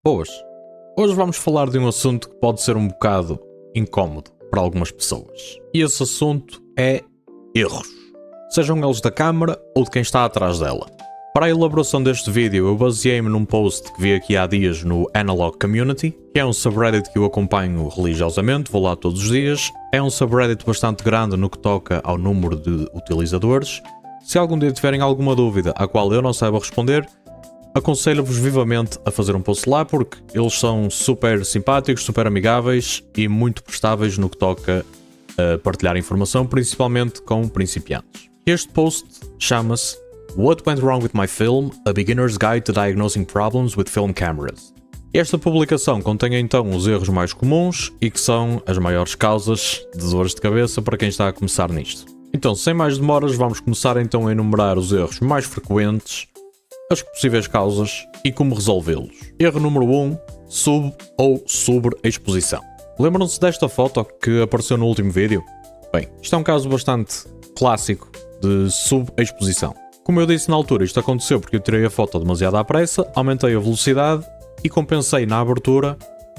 Boas! Hoje vamos falar de um assunto que pode ser um bocado incómodo para algumas pessoas. E esse assunto é erros. Sejam eles da câmara ou de quem está atrás dela. Para a elaboração deste vídeo eu baseei-me num post que vi aqui há dias no Analog Community, que é um subreddit que eu acompanho religiosamente, vou lá todos os dias. É um subreddit bastante grande no que toca ao número de utilizadores. Se algum dia tiverem alguma dúvida à qual eu não saiba responder, aconselho-vos vivamente a fazer um post lá, porque eles são super simpáticos, super amigáveis e muito prestáveis no que toca a partilhar informação, principalmente com principiantes. Este post chama-se What Went Wrong With My Film? A Beginner's Guide to Diagnosing Problems with Film Cameras. Esta publicação contém então os erros mais comuns e que são as maiores causas de dores de cabeça para quem está a começar nisto. Então, sem mais demoras, vamos começar então a enumerar os erros mais frequentes, as possíveis causas e como resolvê-los. Erro número 1, sub ou sobreexposição. Lembram-se desta foto que apareceu no último vídeo? Bem, isto é um caso bastante clássico de subexposição. Como eu disse na altura, isto aconteceu porque eu tirei a foto demasiado à pressa, aumentei a velocidade e compensei na abertura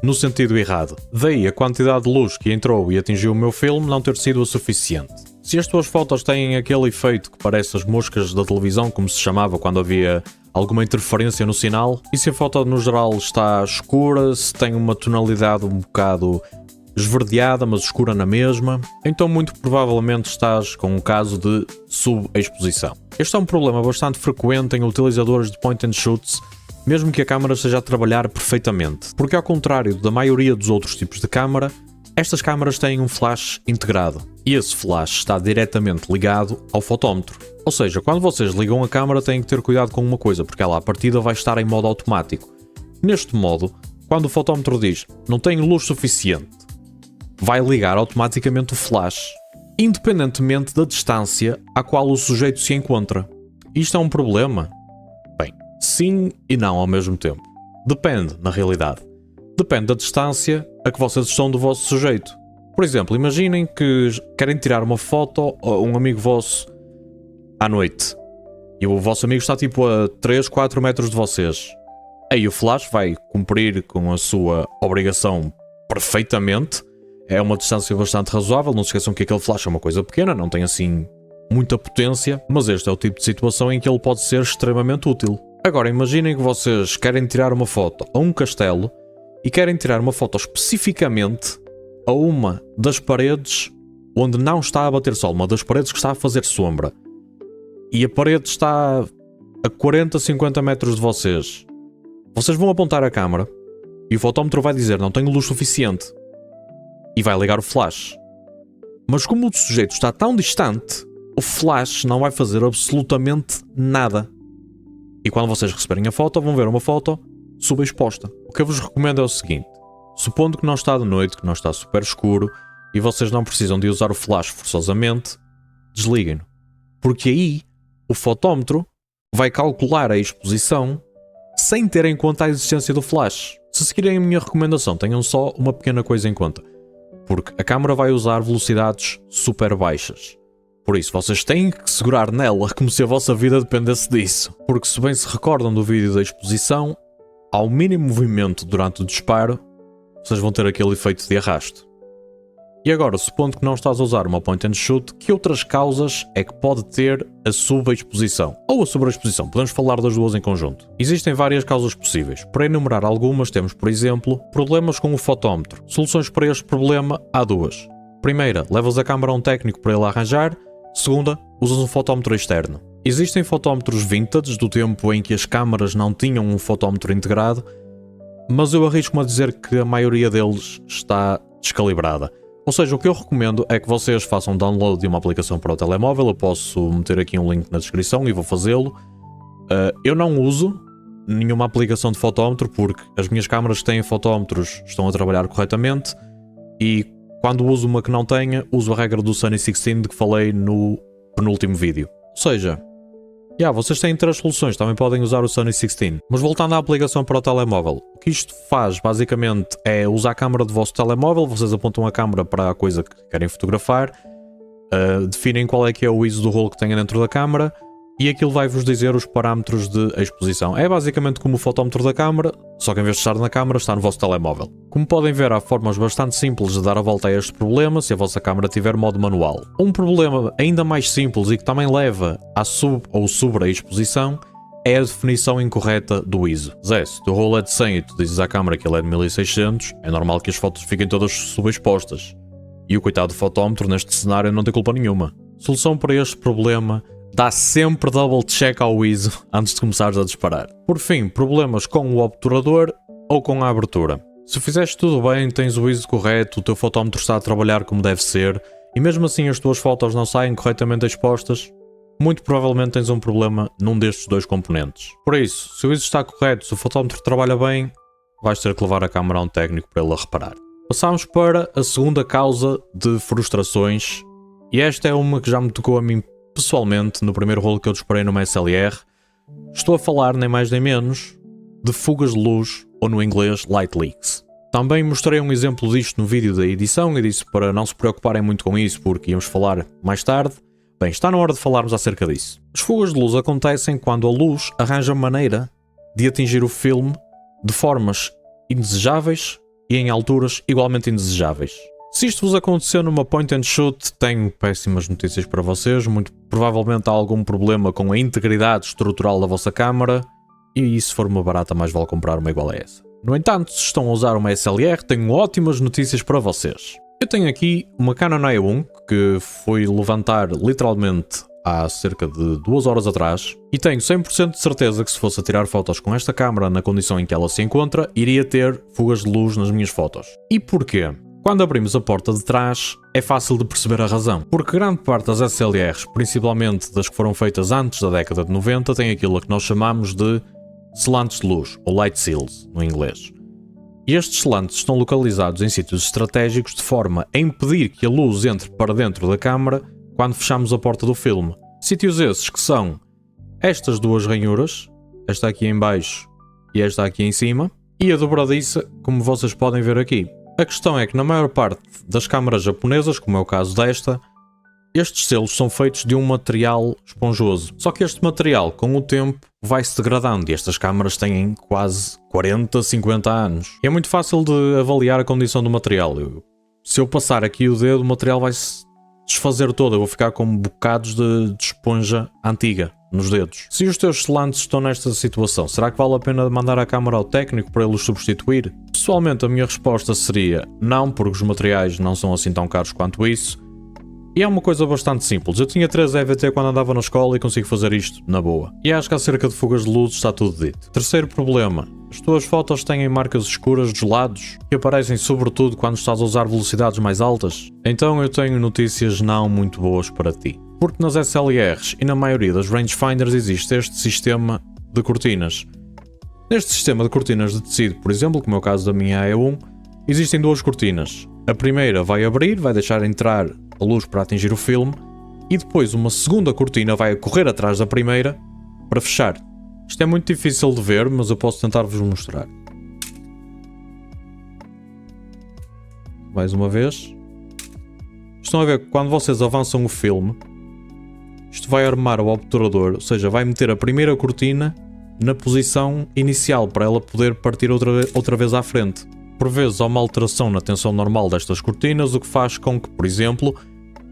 no sentido errado. Daí a quantidade de luz que entrou e atingiu o meu filme não ter sido o suficiente. Se as tuas fotos têm aquele efeito que parece as moscas da televisão, como se chamava quando havia alguma interferência no sinal, e se a foto no geral está escura, se tem uma tonalidade um bocado esverdeada, mas escura na mesma, então muito provavelmente estás com um caso de subexposição. Este é um problema bastante frequente em utilizadores de point and shoots, mesmo que a câmera esteja a trabalhar perfeitamente, porque ao contrário da maioria dos outros tipos de câmara, estas câmaras têm um flash integrado, e esse flash está diretamente ligado ao fotómetro. Ou seja, quando vocês ligam a câmara têm que ter cuidado com uma coisa, porque ela à partida vai estar em modo automático. Neste modo, quando o fotómetro diz não tenho luz suficiente, vai ligar automaticamente o flash, independentemente da distância à qual o sujeito se encontra. Isto é um problema? Bem, sim e não ao mesmo tempo. Depende, na realidade. Depende da distância a que vocês estão do vosso sujeito. Por exemplo, imaginem que querem tirar uma foto a um amigo vosso à noite e o vosso amigo está tipo a 3, 4 metros de vocês. Aí o flash vai cumprir com a sua obrigação perfeitamente. É uma distância bastante razoável, não se esqueçam que aquele flash é uma coisa pequena, não tem assim muita potência, mas este é o tipo de situação em que ele pode ser extremamente útil. Agora imaginem que vocês querem tirar uma foto a um castelo e querem tirar uma foto especificamente a uma das paredes onde não está a bater sol, uma das paredes que está a fazer sombra. E a parede está a 40, 50 metros de vocês. Vocês vão apontar a câmera e o fotómetro vai dizer não tenho luz suficiente. E vai ligar o flash. Mas como o sujeito está tão distante, o flash não vai fazer absolutamente nada. E quando vocês receberem a foto, vão ver uma foto subexposta. O que eu vos recomendo é o seguinte: supondo que não está de noite, que não está super escuro e vocês não precisam de usar o flash forçosamente, desliguem-no. Porque aí o fotómetro vai calcular a exposição sem ter em conta a existência do flash. Se seguirem a minha recomendação, tenham só uma pequena coisa em conta. Porque a câmera vai usar velocidades super baixas. Por isso, vocês têm que segurar nela como se a vossa vida dependesse disso. Porque se bem se recordam do vídeo da exposição, ao mínimo movimento durante o disparo, vocês vão ter aquele efeito de arrasto. E agora, supondo que não estás a usar uma point and shoot, que outras causas é que pode ter a subexposição? Ou a sobreexposição, podemos falar das duas em conjunto. Existem várias causas possíveis. Para enumerar algumas, temos, por exemplo, problemas com o fotómetro. Soluções para este problema há duas. Primeira, levas a câmera a um técnico para ele arranjar. Segunda, usas um fotómetro externo. Existem fotómetros vintage do tempo em que as câmaras não tinham um fotómetro integrado, mas eu arrisco-me a dizer que a maioria deles está descalibrada. Ou seja, o que eu recomendo é que vocês façam download de uma aplicação para o telemóvel. Eu posso meter aqui um link na descrição e vou fazê-lo. Eu não uso nenhuma aplicação de fotómetro porque as minhas câmaras que têm fotómetros estão a trabalhar corretamente e quando uso uma que não tenha, uso a regra do Sunny 16 de que falei no penúltimo vídeo. Ou seja, vocês têm 3 soluções, também podem usar o Sunny 16. Mas voltando à aplicação para o telemóvel, o que isto faz basicamente é usar a câmera do vosso telemóvel, vocês apontam a câmera para a coisa que querem fotografar, definem qual é que é o ISO do rolo que tenha dentro da câmera, e aquilo vai-vos dizer os parâmetros de exposição. É basicamente como o fotómetro da câmara, só que em vez de estar na câmara, está no vosso telemóvel. Como podem ver, há formas bastante simples de dar a volta a este problema se a vossa câmara tiver modo manual. Um problema ainda mais simples e que também leva à sobre-exposição é a definição incorreta do ISO. Zé, se o teu rolo é de 100 e tu dizes à câmara que ele é de 1600, é normal que as fotos fiquem todas subexpostas. E o coitado do fotómetro neste cenário não tem culpa nenhuma. Solução para este problema: dá sempre double check ao ISO antes de começares a disparar. Por fim, problemas com o obturador ou com a abertura. Se fizeste tudo bem, tens o ISO correto, o teu fotómetro está a trabalhar como deve ser, e mesmo assim as tuas fotos não saem corretamente expostas, muito provavelmente tens um problema num destes dois componentes. Por isso, se o ISO está correto, se o fotómetro trabalha bem, vais ter que levar a câmera a um técnico para ele a reparar. Passamos para a segunda causa de frustrações, e esta é uma que já me tocou a mim pessoalmente no primeiro rolo que eu disparei numa SLR. Estou a falar nem mais nem menos de fugas de luz, ou no inglês light leaks. Também mostrei um exemplo disto no vídeo da edição e disse para não se preocuparem muito com isso porque íamos falar mais tarde. Bem, está na hora de falarmos acerca disso. As fugas de luz acontecem quando a luz arranja maneira de atingir o filme de formas indesejáveis e em alturas igualmente indesejáveis. Se isto vos aconteceu numa point and shoot, tenho péssimas notícias para vocês. Muito provavelmente há algum problema com a integridade estrutural da vossa câmara, e se for uma barata mais vale comprar uma igual a essa. No entanto, se estão a usar uma SLR, tenho ótimas notícias para vocês. Eu tenho aqui uma Canon E1 que fui levantar literalmente há cerca de 2 horas atrás, e tenho 100% de certeza que se fosse a tirar fotos com esta câmera na condição em que ela se encontra, iria ter fugas de luz nas minhas fotos. E porquê? Quando abrimos a porta de trás, é fácil de perceber a razão. Porque grande parte das SLRs, principalmente das que foram feitas antes da década de 90, tem aquilo que nós chamamos de selantes de luz, ou light seals, no inglês. E estes selantes estão localizados em sítios estratégicos de forma a impedir que a luz entre para dentro da câmara quando fechamos a porta do filme. Sítios esses que são estas duas ranhuras, esta aqui em baixo e esta aqui em cima, e a dobradiça, como vocês podem ver aqui. A questão é que na maior parte das câmaras japonesas, como é o caso desta, estes selos são feitos de um material esponjoso. Só que este material, com o tempo, vai se degradando e estas câmaras têm quase 40, 50 anos. E é muito fácil de avaliar a condição do material. Se eu passar aqui o dedo, o material vai se desfazer todo. Eu vou ficar com bocados de esponja antiga nos dedos. Se os teus selantes estão nesta situação, será que vale a pena mandar a câmara ao técnico para ele os substituir? Pessoalmente, a minha resposta seria não, porque os materiais não são assim tão caros quanto isso. E é uma coisa bastante simples. Eu tinha 3 EVT quando andava na escola e consigo fazer isto na boa. E acho que acerca de fugas de luz está tudo dito. Terceiro problema. As tuas fotos têm marcas escuras dos lados que aparecem sobretudo quando estás a usar velocidades mais altas. Então eu tenho notícias não muito boas para ti. Porque nas SLRs e na maioria das rangefinders existe este sistema de cortinas. Neste sistema de cortinas de tecido, por exemplo, como é o caso da minha E1, existem 2 cortinas. A primeira vai abrir, vai deixar entrar a luz para atingir o filme, e depois uma segunda cortina vai correr atrás da primeira para fechar. Isto é muito difícil de ver, mas eu posso tentar-vos mostrar. Mais uma vez. Estão a ver que quando vocês avançam o filme, isto vai armar o obturador, ou seja, vai meter a primeira cortina na posição inicial para ela poder partir outra vez à frente. Por vezes há uma alteração na tensão normal destas cortinas, o que faz com que, por exemplo,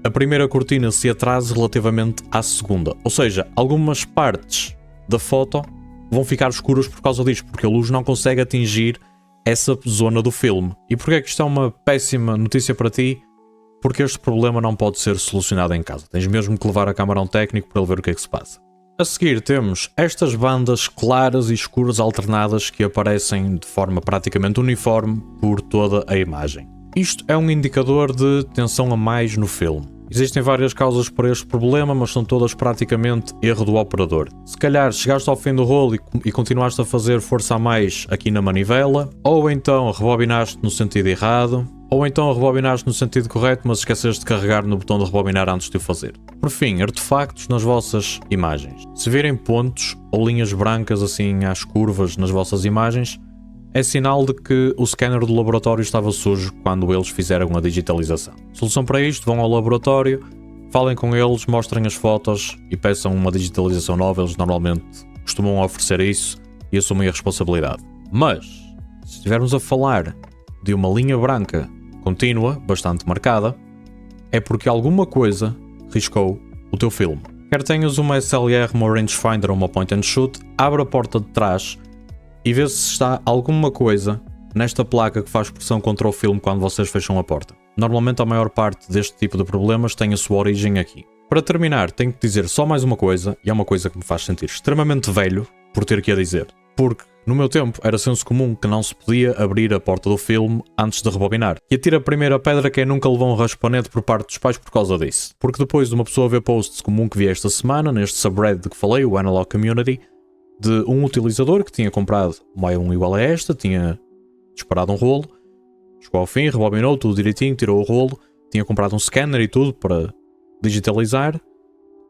a primeira cortina se atrase relativamente à segunda. Ou seja, algumas partes da foto vão ficar escuras por causa disto, porque a luz não consegue atingir essa zona do filme. E porquê é que isto é uma péssima notícia para ti? Porque este problema não pode ser solucionado em casa. Tens mesmo que levar a câmara a um técnico para ele ver o que é que se passa. A seguir temos estas bandas claras e escuras alternadas que aparecem de forma praticamente uniforme por toda a imagem. Isto é um indicador de tensão a mais no filme. Existem várias causas para este problema, mas são todas praticamente erro do operador. Se calhar chegaste ao fim do rolo e continuaste a fazer força a mais aqui na manivela, ou então rebobinaste no sentido errado, ou então rebobinaste no sentido correto, mas esqueceste de carregar no botão de rebobinar antes de o fazer. Por fim, artefactos nas vossas imagens. Se virem pontos ou linhas brancas assim às curvas nas vossas imagens, é sinal de que o scanner do laboratório estava sujo quando eles fizeram a digitalização. Solução para isto: vão ao laboratório, falem com eles, mostrem as fotos e peçam uma digitalização nova. Eles normalmente costumam oferecer isso e assumem a responsabilidade. Mas, se estivermos a falar de uma linha branca contínua, bastante marcada, é porque alguma coisa riscou o teu filme. Quer tenhas uma SLR, uma rangefinder ou uma point and shoot, abre a porta de trás e vê se está alguma coisa nesta placa que faz pressão contra o filme quando vocês fecham a porta. Normalmente a maior parte deste tipo de problemas tem a sua origem aqui. Para terminar, tenho que dizer só mais uma coisa, e é uma coisa que me faz sentir extremamente velho por ter que a dizer. Porque no meu tempo era senso comum que não se podia abrir a porta do filme antes de rebobinar. E atira a primeira pedra quem nunca levou um raspanete por parte dos pais por causa disso. Porque depois de uma pessoa ver posts comum que vi esta semana, neste subreddit que falei, o Analog Community, de um utilizador que tinha comprado uma E1 igual a esta, tinha disparado um rolo, chegou ao fim, rebobinou tudo direitinho, tirou o rolo, tinha comprado um scanner e tudo para digitalizar,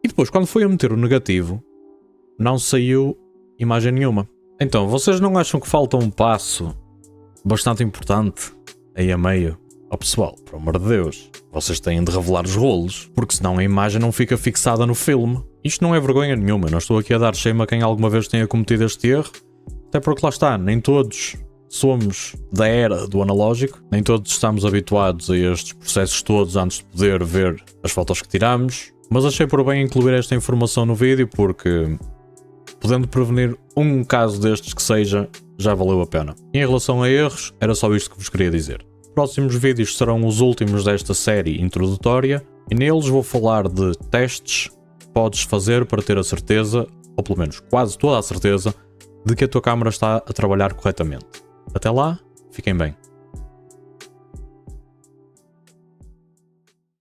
e depois quando foi a meter o negativo, não saiu imagem nenhuma. Então, vocês não acham que falta um passo bastante importante aí a meio? Oh pessoal, por amor de Deus, vocês têm de revelar os rolos, porque senão a imagem não fica fixada no filme. Isto não é vergonha nenhuma, não estou aqui a dar shame a quem alguma vez tenha cometido este erro, até porque lá está, nem todos somos da era do analógico, nem todos estamos habituados a estes processos todos antes de poder ver as fotos que tiramos, mas achei por bem incluir esta informação no vídeo porque, podendo prevenir um caso destes que seja, já valeu a pena. Em relação a erros, era só isto que vos queria dizer. Os próximos vídeos serão os últimos desta série introdutória e neles vou falar de testes que podes fazer para ter a certeza, ou pelo menos quase toda a certeza, de que a tua câmera está a trabalhar corretamente. Até lá, fiquem bem.